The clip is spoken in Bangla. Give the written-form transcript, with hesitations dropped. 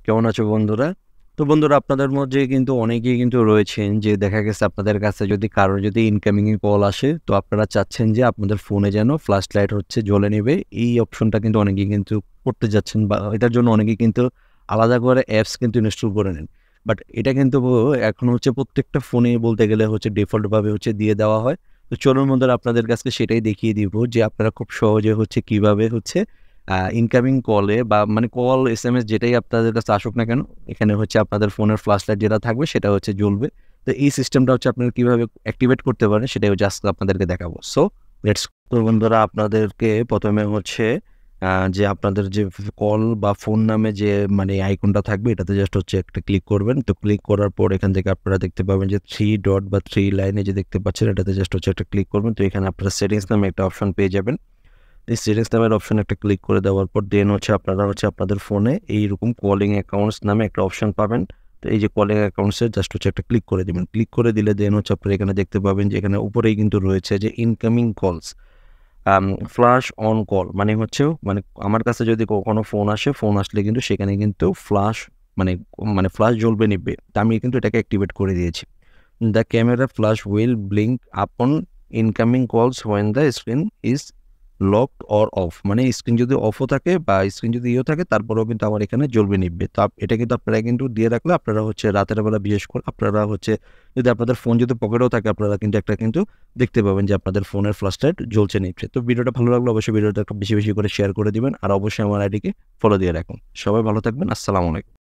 কেমন আছো বন্ধুরা? তো বন্ধুরা আপনাদের মধ্যে কিন্তু অনেকেই কিন্তু রয়েছেন যে দেখা গেছে আপনাদের কাছে যদি কারোর যদি ইনকামিং কল আসে তো আপনারা চাচ্ছেন যে আপনাদের ফোনে যেন ফ্ল্যাশ লাইট হচ্ছে জ্বলে নেবে। এই অপশনটা কিন্তু অনেকেই কিন্তু করতে যাচ্ছেন বা এটার জন্য অনেকেই কিন্তু আলাদা করে অ্যাপস কিন্তু ইনস্টল করে নেন। বাট এটা কিন্তু এখন হচ্ছে প্রত্যেকটা ফোনে বলতে গেলে হচ্ছে ডিফল্টভাবে হচ্ছে দিয়ে দেওয়া হয়। তো চলুন বন্ধুরা আপনাদের কাছে সেটাই দেখিয়ে দিব যে আপনারা খুব সহজে হচ্ছে কিভাবে হচ্ছে ইনকামিং কলে বা মানে কল, এসএমএস যেটাই আপনাদের কাছে আসুক না কেন, এখানে হচ্ছে আপনাদের ফোনের ফ্ল্যাশ লাইট যেটা থাকবে সেটা হচ্ছে জ্বলবে। তো এই সিস্টেমটা হচ্ছে আপনারা কিভাবে অ্যাক্টিভেট করতে পারেন সেটাই হচ্ছে আজকে আপনাদেরকে দেখাবো। So let's. তো বন্ধুরা আপনাদেরকে প্রথমে হচ্ছে যে আপনাদের যে কল বা ফোন নামে যে মানে আইকনটা থাকবে এটাতে জাস্ট হচ্ছে একটা ক্লিক করবেন। তো ক্লিক করার পর এখান থেকে আপনারা দেখতে পাবেন যে 3 ডট বা 3 লাইনে যে দেখতে পাচ্ছেন এটাতে জাস্ট হচ্ছে একটা ক্লিক করবেন। তো এখানে আপনারা সেটিংস নামে একটা অপশন পেয়ে যাবেন। এই সেটিংস নামের অপশন একটা ক্লিক করে দেওয়ার পর দেন হচ্ছে আপনারা হচ্ছে আপনাদের ফোনে এইরকম কলিং অ্যাকাউন্টস নামে একটা অপশন পাবেন। তো এই যে কলিং অ্যাকাউন্টসে জাস্ট হচ্ছে একটা ক্লিক করে দিবেন। ক্লিক করে দিলে দেন হচ্ছে আপনারা এখানে দেখতে পাবেন যে এখানে উপরেই কিন্তু রয়েছে যে ইনকামিং কলস, ফ্ল্যাশ অন কল মানে হচ্ছে মানে আমার কাছে যদি কোনো ফোন আসে, ফোন আসলে কিন্তু সেখানে কিন্তু ফ্ল্যাশ মানে মানে ফ্ল্যাশ জ্বলবে নিবে। তা আমি কিন্তু এটাকে অ্যাক্টিভেট করে দিয়েছি। The camera flash will blink আপন ইনকামিং কলস when the screen is locked or of, মানে স্ক্রিন যদি অফও থাকে বা স্ক্রিন যদি ইয়েও থাকে তারপরেও কিন্তু আমার এখানে জ্বলবে নিবে। তো এটা কিন্তু আপনারা কিন্তু দিয়ে রাখলে আপনারা হচ্ছে রাতের বেলা বিশেষ করে আপনারা হচ্ছে যদি আপনাদের ফোন যদি পকেটেও থাকে আপনারা কিন্তু একটা কিন্তু দেখতে পাবেন যে আপনাদের ফোনের ফ্ল্যাশ লাইট জ্বলছে নিচ্ছে। তো ভিডিওটা ভালো লাগলে অবশ্যই ভিডিওটা একটু বেশি বেশি করে শেয়ার করে দিবেন আর অবশ্যই আমার আইডিকে ফলো দিয়ে রাখুন। সবাই ভালো থাকবেন। আসসালামু আলাইকুম।